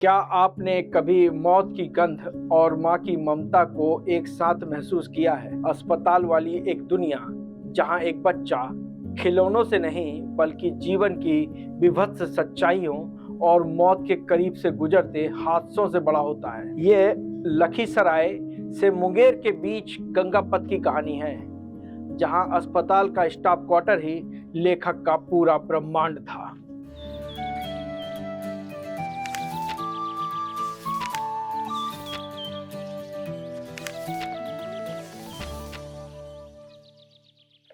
क्या आपने कभी मौत की गंध और माँ की ममता को एक साथ महसूस किया है? अस्पताल वाली एक दुनिया जहाँ एक बच्चा खिलौनों से नहीं बल्कि जीवन की विभत्स सच्चाइयों और मौत के करीब से गुजरते हादसों से बड़ा होता है। ये लखीसराय से मुंगेर के बीच गंगापथ की कहानी है, जहाँ अस्पताल का स्टाफ क्वार्टर ही लेखक का पूरा ब्रह्मांड था।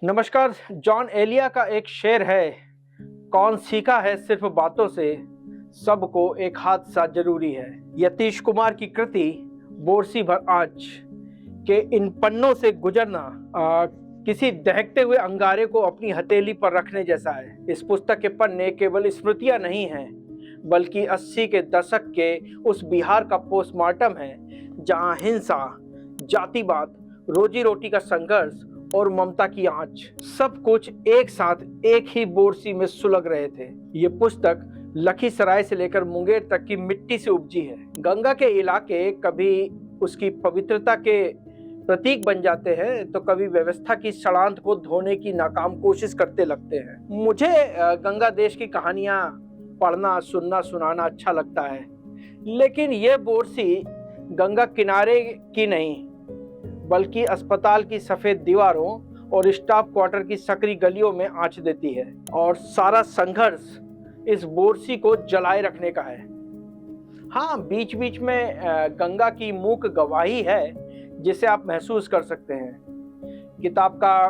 नमस्कार। जॉन एलिया का एक शेर है, कौन सीखा है सिर्फ बातों से, सबको एक हादसा जरूरी है। यतीश कुमार की कृति बोरसी भर आँच के इन पन्नों से गुजरना किसी दहकते हुए अंगारे को अपनी हथेली पर रखने जैसा है। इस पुस्तक के पन्ने केवल स्मृतियां नहीं हैं, बल्कि 80 के दशक के उस बिहार का पोस्टमार्टम है जहां हिंसा, जातिवाद, रोजी रोटी का संघर्ष और ममता की आंच सब कुछ एक साथ एक ही बोरसी में सुलग रहे थे। ये पुस्तक लखीसराय से लेकर मुंगेर तक की मिट्टी से उपजी है। गंगा के इलाके कभी उसकी पवित्रता के प्रतीक बन जाते हैं तो कभी व्यवस्था की षड्यंत्र को धोने की नाकाम कोशिश करते लगते हैं। मुझे गंगा देश की कहानियां पढ़ना, सुनना, सुनाना अच्छा लगता है, लेकिन ये बोरसी गंगा किनारे की नहीं बल्कि अस्पताल की सफेद दीवारों और स्टाफ क्वार्टर की सकरी गलियों में आंच देती है, और सारा संघर्ष इस बोरसी को जलाए रखने का है। हाँ, बीच बीच में गंगा की मूक गवाही है जिसे आप महसूस कर सकते हैं। किताब का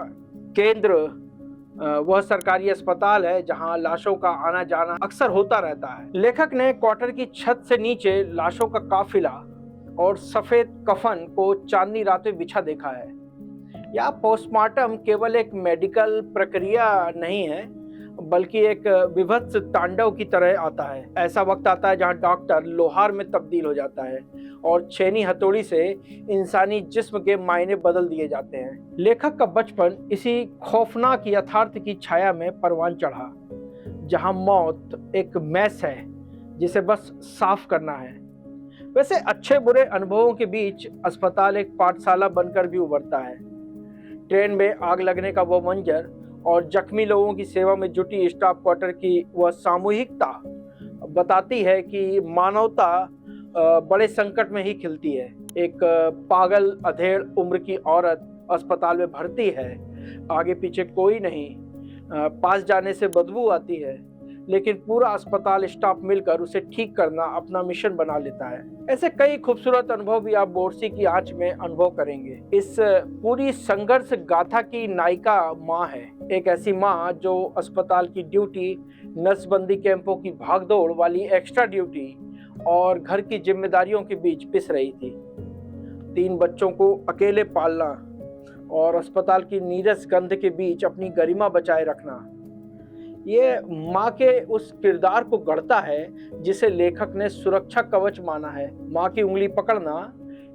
केंद्र वह सरकारी अस्पताल है जहां लाशों का आना जाना अक्सर होता रहता है। लेखक ने क्वार्टर की छत से नीचे लाशों का काफिला और सफेद कफन को चांदनी रात में बिछा देखा है। यह पोस्टमार्टम केवल एक मेडिकल प्रक्रिया नहीं है, बल्कि एक विभत्स तांडव की तरह आता है। ऐसा वक्त आता है जहां डॉक्टर लोहार में तब्दील हो जाता है और छेनी हथौड़ी से इंसानी जिस्म के मायने बदल दिए जाते हैं। लेखक का बचपन इसी खौफनाक यथार्थ की छाया में परवान चढ़ा, जहां मौत एक मैस है जिसे बस साफ करना है। वैसे अच्छे बुरे अनुभवों के बीच अस्पताल एक पाठशाला बनकर भी उभरता है। ट्रेन में आग लगने का वो मंजर और जख्मी लोगों की सेवा में जुटी स्टाफ क्वार्टर की वह सामूहिकता बताती है कि मानवता बड़े संकट में ही खिलती है। एक पागल अधेड़ उम्र की औरत अस्पताल में भर्ती है, आगे पीछे कोई नहीं, पास जाने से बदबू आती है, लेकिन पूरा अस्पताल स्टाफ मिलकर उसे ठीक करना अपना मिशन बना लेता है। ऐसे कई खूबसूरत अनुभव भी आप बोरसी की आंच में अनुभव करेंगे। इस पूरी संघर्ष गाथा की नायिका माँ है, एक ऐसी माँ जो अस्पताल की ड्यूटी, नसबंदी कैंपों की भागदौड़ वाली एक्स्ट्रा ड्यूटी और घर की जिम्मेदारियों के बीच पिस रही थी। 3 बच्चों को अकेले पालना और अस्पताल की नीरस गंध के बीच अपनी गरिमा बचाए रखना, ये माँ के उस किरदार को गढ़ता है जिसे लेखक ने सुरक्षा कवच माना है। माँ की उंगली पकड़ना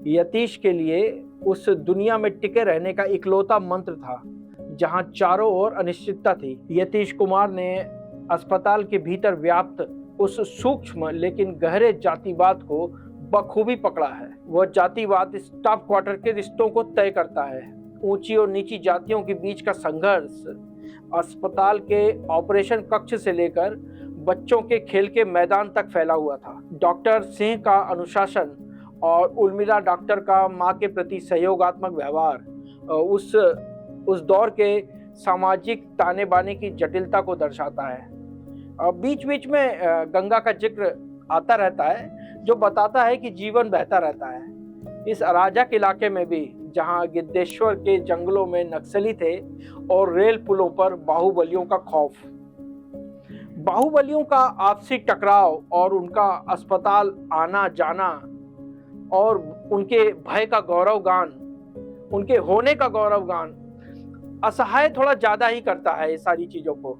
यतीश के लिए उस दुनिया में टिके रहने का इकलौता मंत्र था जहाँ चारों ओर अनिश्चितता थी। यतीश कुमार ने अस्पताल के भीतर व्याप्त उस सूक्ष्म लेकिन गहरे जातिवाद को बखूबी पकड़ा है। वह जातिवाद स्टाफ क्वार्टर के रिश्तों को तय करता है। ऊंची और नीची जातियों के बीच का संघर्ष अस्पताल के ऑपरेशन कक्ष से लेकर बच्चों के खेल के मैदान तक फैला हुआ था। डॉक्टर सिंह का अनुशासन और उर्मिला डॉक्टर का मां के प्रति सहयोगात्मक व्यवहार उस दौर के सामाजिक ताने बाने की जटिलता को दर्शाता है। बीच बीच में गंगा का जिक्र आता रहता है जो बताता है कि जीवन बहता रहता है इस अराजक इलाके में भी, जहां गिद्धेश्वर के जंगलों में नक्सली थे और रेल पुलों पर बाहुबलियों का खौफ। बाहुबलियों का आपसी टकराव और उनका अस्पताल आना जाना और उनके भय का गौरव गान, उनके होने का गौरव गान असहाय थोड़ा ज्यादा ही करता है ये सारी चीजों को।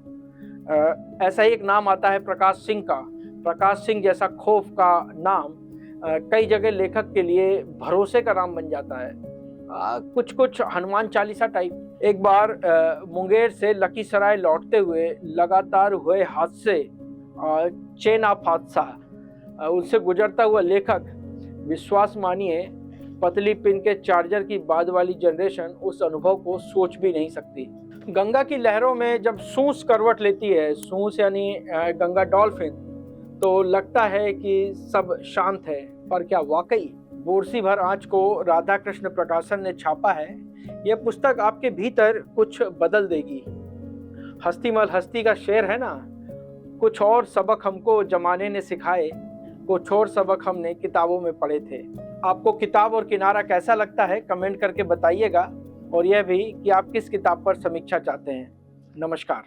ऐसा ही एक नाम आता है प्रकाश सिंह का। प्रकाश सिंह जैसा खौफ का नाम कई जगह लेखक के लिए भरोसे का नाम बन जाता है। कुछ कुछ हनुमान चालीसा टाइप। एक बार मुंगेर से लखीसराय लौटते हुए लगातार हुए हादसे, चेन ऑफ हादसा उनसे गुजरता हुआ लेखक, विश्वास मानिए पतली पिन के चार्जर की बाद वाली जनरेशन उस अनुभव को सोच भी नहीं सकती। गंगा की लहरों में जब सूस करवट लेती है, सूस यानी गंगा डॉल्फिन, तो लगता है कि सब शांत है। पर क्या वाकई? बोरसी भर आँच को राधा कृष्ण प्रकाशन ने छापा है। यह पुस्तक आपके भीतर कुछ बदल देगी। हस्तीमल हस्ती का शेर है ना, कुछ और सबक हमको जमाने ने सिखाए, कुछ और सबक हमने किताबों में पढ़े थे। आपको किताब और किनारा कैसा लगता है, कमेंट करके बताइएगा, और यह भी कि आप किस किताब पर समीक्षा चाहते हैं। नमस्कार।